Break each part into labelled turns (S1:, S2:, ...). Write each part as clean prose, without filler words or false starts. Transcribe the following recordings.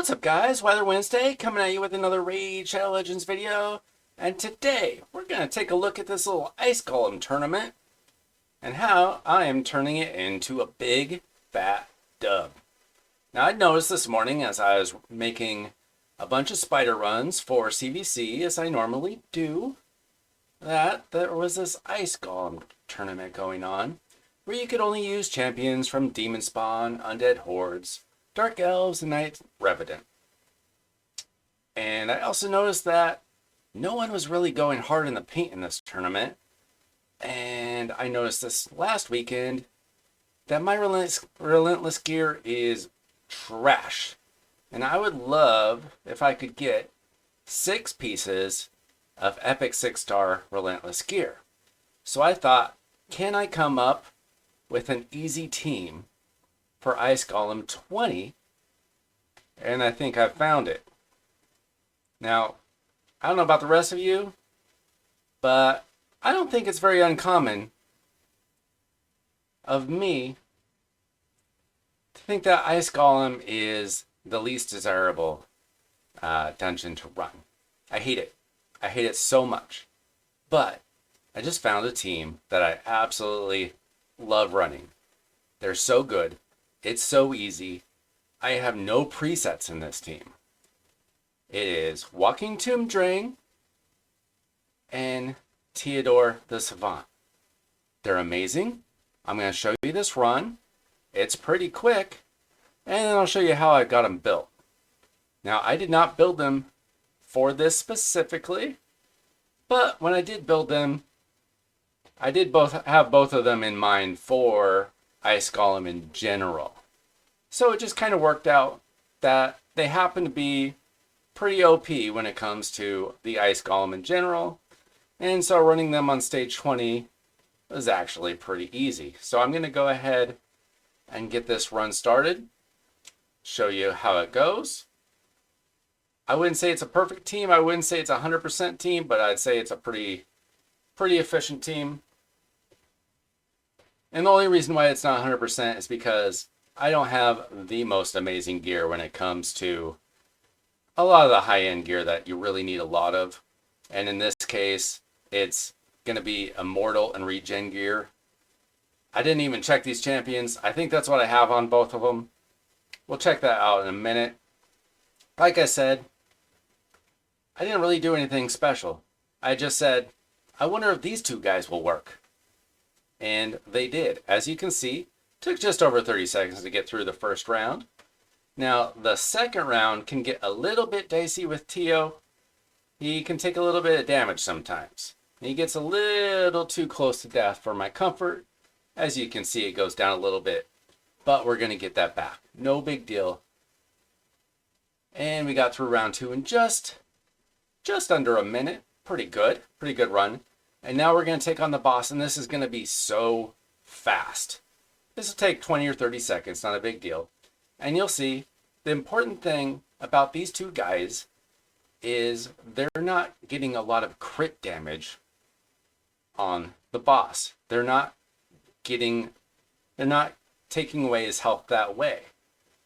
S1: What's up, guys? Weather Wednesday coming at you with another Raid Shadow Legends video. And today we're going to take a look at this little Ice Golem tournament and how I am turning it into a big fat dub. Now, I noticed this morning as I was making a bunch of spider runs for CVC, as I normally do, that there was this Ice Golem tournament going on where you could only use champions from Demon Spawn, Undead Hordes, Dark Elves, and Night Revenant. And I also noticed that no one was really going hard in the paint in this tournament. And I noticed this last weekend that my relentless gear is trash. And I would love if I could get 6 pieces of epic 6-star relentless gear. So I thought, can I come up with an easy team for Ice Golem 20? And I think I've found it. Now, I don't know about the rest of you, but I don't think it's very uncommon of me to think that Ice Golem is the least desirable dungeon to run. I hate it. I hate it so much. But I just found a team that I absolutely love running. They're so good. It's so easy. I have no presets in this team. It is Walking Tomb Dreng and Teodor the Savant. They're amazing. I'm going to show you this run. It's pretty quick. And then I'll show you how I got them built. Now, I did not build them for this specifically, but when I did build them, I did have both of them in mind for Ice Golem in general. So it just kind of worked out that they happen to be pretty OP when it comes to the Ice Golem in general. And so running them on stage 20 was actually pretty easy. So I'm going to go ahead and get this run started, show you how it goes. I wouldn't say it's a perfect team. I wouldn't say it's a 100% team, but I'd say it's a pretty efficient team. And the only reason why it's not 100% is because I don't have the most amazing gear when it comes to a lot of the high-end gear that you really need a lot of. And in this case, it's going to be immortal and regen gear. I didn't even check these champions. I think that's what I have on both of them. We'll check that out in a minute. Like I said, I didn't really do anything special. I just said, I wonder if these two guys will work. And they did. As you can see, took just over 30 seconds to get through the first round. Now, the second round can get a little bit dicey with Teo. He can take a little bit of damage sometimes. He gets a little too close to death for my comfort. As you can see, it goes down a little bit. But we're going to get that back. No big deal. And we got through round 2 in just under a minute. Pretty good run. And now we're going to take on the boss, and this is going to be so fast. This will take 20 or 30 seconds, not a big deal. And you'll see, the important thing about these two guys is they're not getting a lot of crit damage on the boss. They're not taking away his health that way.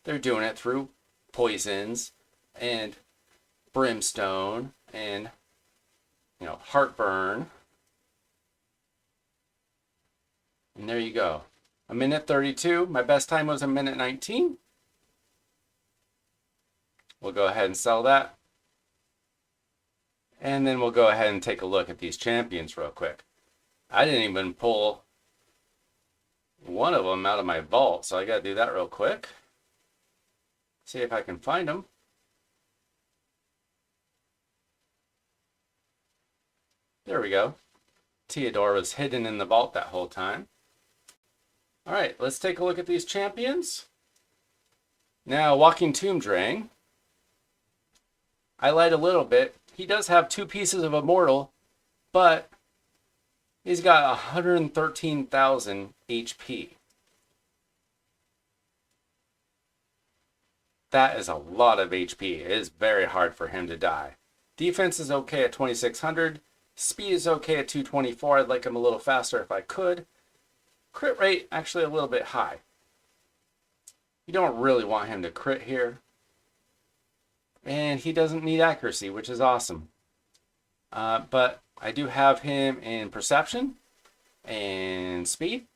S1: They're doing it through poisons and brimstone and, heartburn. And there you go. A minute 32. My best time was a minute 19. We'll go ahead and sell that. And then we'll go ahead and take a look at these champions real quick. I didn't even pull one of them out of my vault, so I got to do that real quick. See if I can find them. There we go. Teodor was hidden in the vault that whole time. All right, let's take a look at these champions. Now, Walking Tomb Dreng. I lied a little bit. He does have 2 pieces of immortal, but he's got 113,000 HP. That is a lot of HP. It is very hard for him to die. Defense is okay at 2,600. Speed is okay at 224. I'd like him a little faster if I could. Crit rate actually a little bit high. You don't really want him to crit here. and he doesn't need accuracy, which is awesome. But I do have him in perception and speed.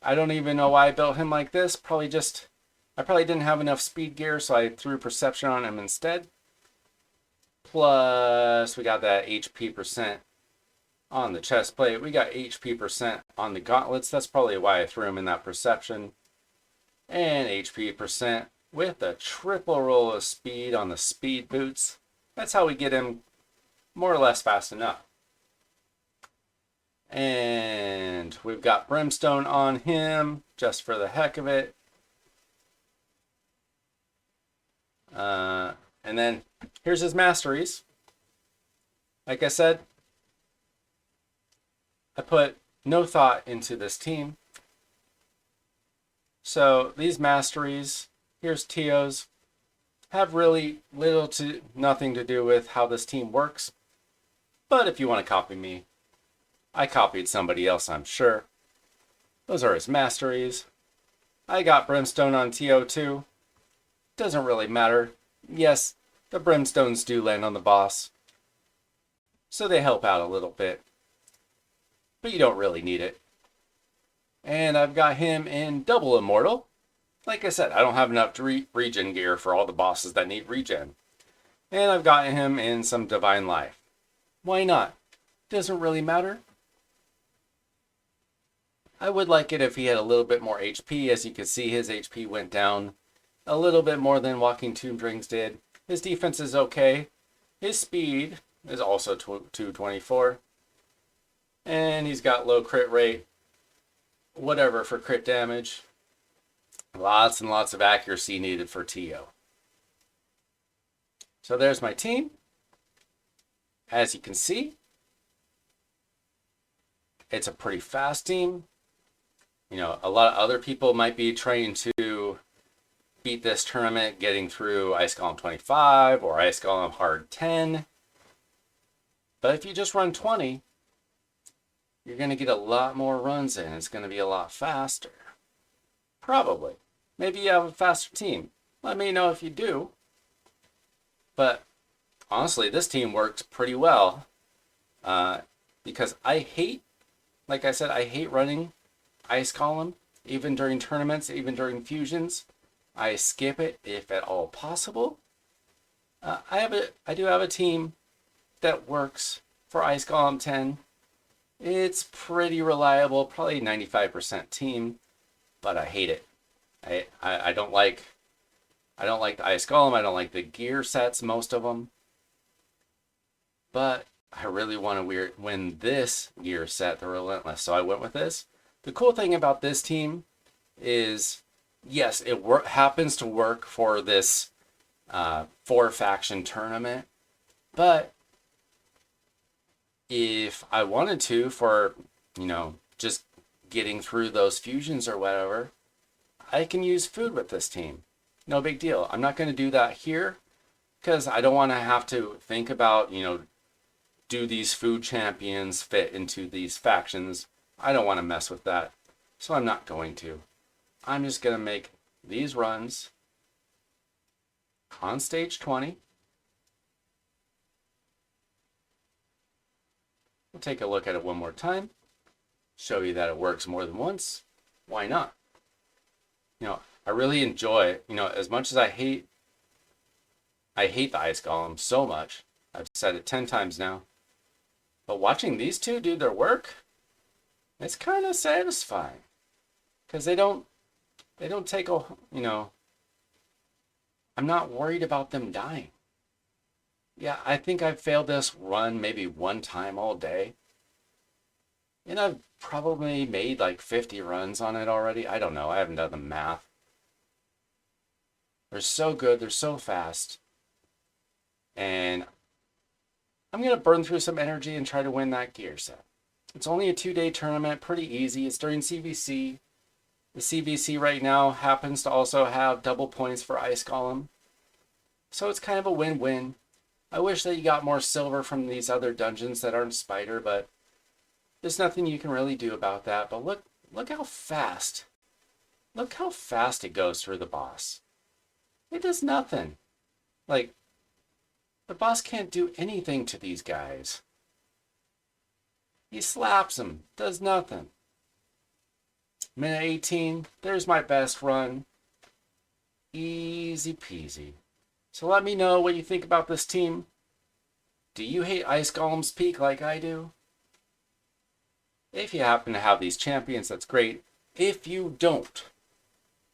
S1: I don't even know why I built him like this. I probably didn't have enough speed gear, so I threw perception on him instead. Plus, we got that HP percent on the chest plate. We got HP percent on the gauntlets. That's probably why I threw him in that perception. And HP percent with a triple roll of speed on the speed boots. That's how we get him more or less fast enough. And we've got Brimstone on him just for the heck of it. And then here's his masteries. Like I said, I put no thought into this team. So these masteries, here's Teo's, have really little to nothing to do with how this team works. But if you want to copy me, I copied somebody else, I'm sure. Those are his masteries. I got Brimstone on Teo too. Doesn't really matter. Yes, the Brimstones do land on the boss, so they help out a little bit. But you don't really need it. And I've got him in double immortal. Like I said, I don't have enough regen gear for all the bosses that need regen. And I've got him in some divine life. Why not? Doesn't really matter. I would like it if he had a little bit more HP. As you can see, his HP went down a little bit more than Walking Tomb Drinks did. His defense is okay. His speed is also 224. And he's got low crit rate. Whatever for crit damage. Lots and lots of accuracy needed for Teo. So there's my team. As you can see, it's a pretty fast team. You know, a lot of other people might be trying to beat this tournament getting through Ice Golem 25 or Ice Golem Hard 10. But if you just run 20, you're going to get a lot more runs in. It's going to be a lot faster. Probably. Maybe you have a faster team. Let me know if you do. But honestly, this team works pretty well. Because I hate, like I said, I hate running Ice Golem. Even during tournaments, even during fusions. I skip it if at all possible. I do have a team that works for Ice Golem 10. It's pretty reliable, probably 95% team, but I hate it. I don't like the Ice Golem. I don't like the gear sets, most of them. But I really want to win this gear set, the Relentless. So I went with this. The cool thing about this team is, yes, it happens to work for this 4-faction tournament. But if I wanted to, for, you know, just getting through those fusions or whatever, I can use food with this team. No big deal. I'm not going to do that here because I don't want to have to think about, you know, do these food champions fit into these factions? I don't want to mess with that. So I'm not going to. I'm just going to make these runs on stage 20. We'll take a look at it one more time. Show you that it works more than once. Why not? You know, I really enjoy, you know, as much as I hate the Ice Golem so much. I've said it 10 times now. But watching these two do their work, it's kind of satisfying. Because they don't take a, you know, I'm not worried about them dying. Yeah, I think I've failed this run maybe one time all day. And I've probably made like 50 runs on it already. I don't know. I haven't done the math. They're so good. They're so fast. And I'm going to burn through some energy and try to win that gear set. It's only a 2-day tournament. Pretty easy. It's during CVC. The CVC right now happens to also have double points for Ice Golem. So it's kind of a win-win. I wish that you got more silver from these other dungeons that aren't Spider, but there's nothing you can really do about that. But look how fast. Look how fast it goes through the boss. It does nothing. Like, The boss can't do anything to these guys. He slaps them, does nothing. Minute 18, there's my best run. Easy peasy. So let me know what you think about this team. Do you hate Ice Golem's Peak like I do? If you happen to have these champions, that's great. If you don't,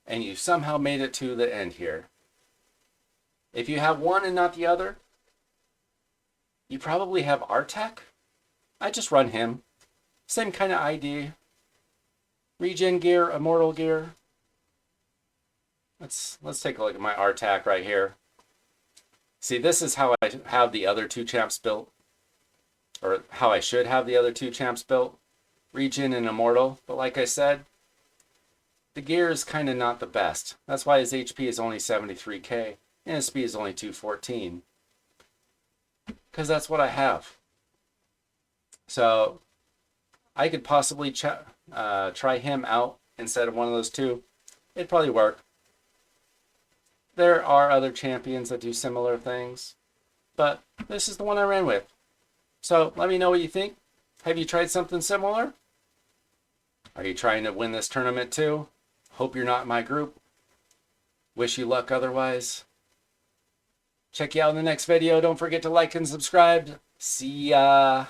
S1: and you somehow made it to the end here, if you have one and not the other, you probably have Artek. I just run him. Same kind of ID. Regen gear, immortal gear. Let's take a look at my Artek right here. See, this is how I have the other two champs built. Or how I should have the other two champs built. Regen and immortal. But like I said, the gear is kind of not the best. That's why his HP is only 73k and his speed is only 214. Because that's what I have. So I could possibly try him out instead of one of those two. It'd probably work. There are other champions that do similar things, but this is the one I ran with. So let me know what you think. Have you tried something similar? Are you trying to win this tournament too? Hope you're not in my group. Wish you luck otherwise. Check you out in the next video. Don't forget to like and subscribe. See ya.